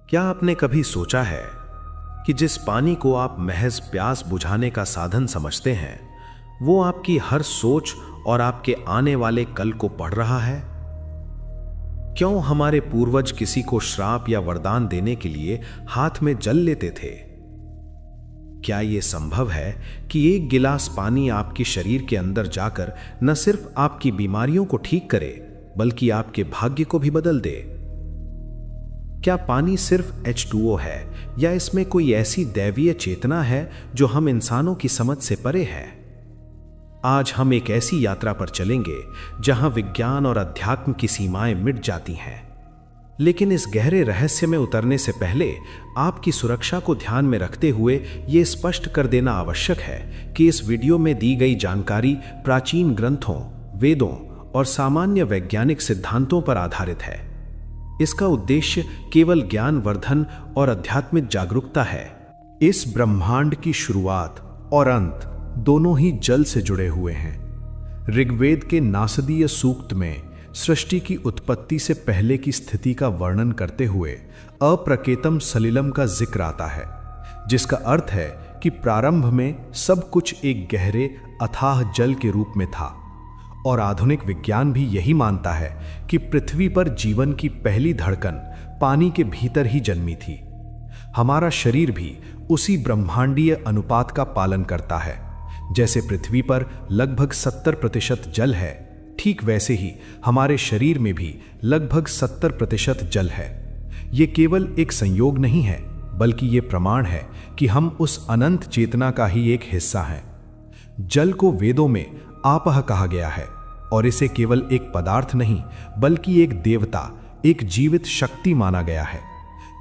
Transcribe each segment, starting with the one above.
क्या आपने कभी सोचा है कि जिस पानी को आप महज प्यास बुझाने का साधन समझते हैं, वो आपकी हर सोच और आपके आने वाले कल को पढ़ रहा है? क्यों हमारे पूर्वज किसी को श्राप या वरदान देने के लिए हाथ में जल लेते थे? क्या यह संभव है कि एक गिलास पानी आपके शरीर के अंदर जाकर न सिर्फ आपकी बीमारियों को ठीक करे, बल्कि आपके भाग्य को भी बदल दे? क्या पानी सिर्फ H2O है या इसमें कोई ऐसी दैवीय चेतना है जो हम इंसानों की समझ से परे है? आज हम एक ऐसी यात्रा पर चलेंगे जहां विज्ञान और अध्यात्म की सीमाएं मिट जाती हैं। लेकिन इस गहरे रहस्य में उतरने से पहले आपकी सुरक्षा को ध्यान में रखते हुए यह स्पष्ट कर देना आवश्यक है कि इस वीडियो में दी गई जानकारी प्राचीन ग्रंथों, वेदों और सामान्य वैज्ञानिक सिद्धांतों पर आधारित है। इसका उद्देश्य केवल ज्ञान वर्धन और आध्यात्मिक जागरूकता है। इस ब्रह्मांड की शुरुआत और अंत दोनों ही जल से जुड़े हुए हैं। ऋग्वेद के नासदीय सूक्त में सृष्टि की उत्पत्ति से पहले की स्थिति का वर्णन करते हुए अप्रकेतम सलिलम का जिक्र आता है, जिसका अर्थ है कि प्रारंभ में सब कुछ एक गहरे अथाह जल के रूप में था। और आधुनिक विज्ञान भी यही मानता है कि पृथ्वी पर जीवन की पहली धड़कन पानी के भीतर ही जन्मी थी। हमारा शरीर भी उसी ब्रह्मांडीय अनुपात का पालन करता है। जैसे पृथ्वी पर लगभग 70% जल है, ठीक वैसे ही हमारे शरीर में भी लगभग 70% जल है। ये केवल एक संयोग नहीं है, बल्कि ये प्रमाण है कि हम उस अनंत चेतना का ही एक हिस्सा हैं। जल को वेदों में आपह कहा गया है और इसे केवल एक पदार्थ नहीं, बल्कि एक देवता, एक जीवित शक्ति माना गया है।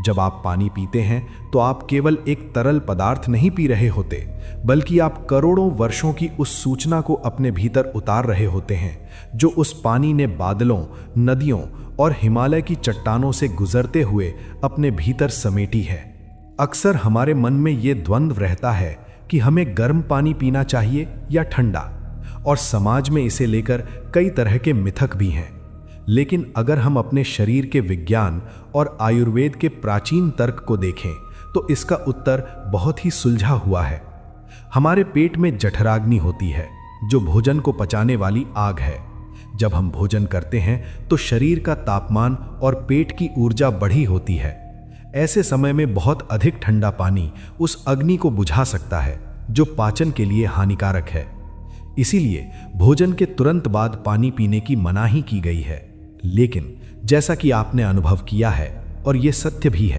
जब आप पानी पीते हैं तो आप केवल एक तरल पदार्थ नहीं पी रहे होते, बल्कि आप करोड़ों वर्षों की उस सूचना को अपने भीतर उतार रहे होते हैं जो उस पानी ने बादलों, नदियों और हिमालय की चट्टानों से गुजरते हुए अपने भीतर समेटी है। अक्सर हमारे मन में ये द्वंद्व रहता है कि हमें गर्म पानी पीना चाहिए या ठंडा, और समाज में इसे लेकर कई तरह के मिथक भी हैं। लेकिन अगर हम अपने शरीर के विज्ञान और आयुर्वेद के प्राचीन तर्क को देखें तो इसका उत्तर बहुत ही सुलझा हुआ है। हमारे पेट में जठराग्नि होती है, जो भोजन को पचाने वाली आग है। जब हम भोजन करते हैं तो शरीर का तापमान और पेट की ऊर्जा बढ़ी होती है। ऐसे समय में बहुत अधिक ठंडा पानी उस अग्नि को बुझा सकता है, जो पाचन के लिए हानिकारक है। इसीलिए भोजन के तुरंत बाद पानी पीने की मनाही की गई है। लेकिन जैसा कि आपने अनुभव किया है, और यह सत्य भी है,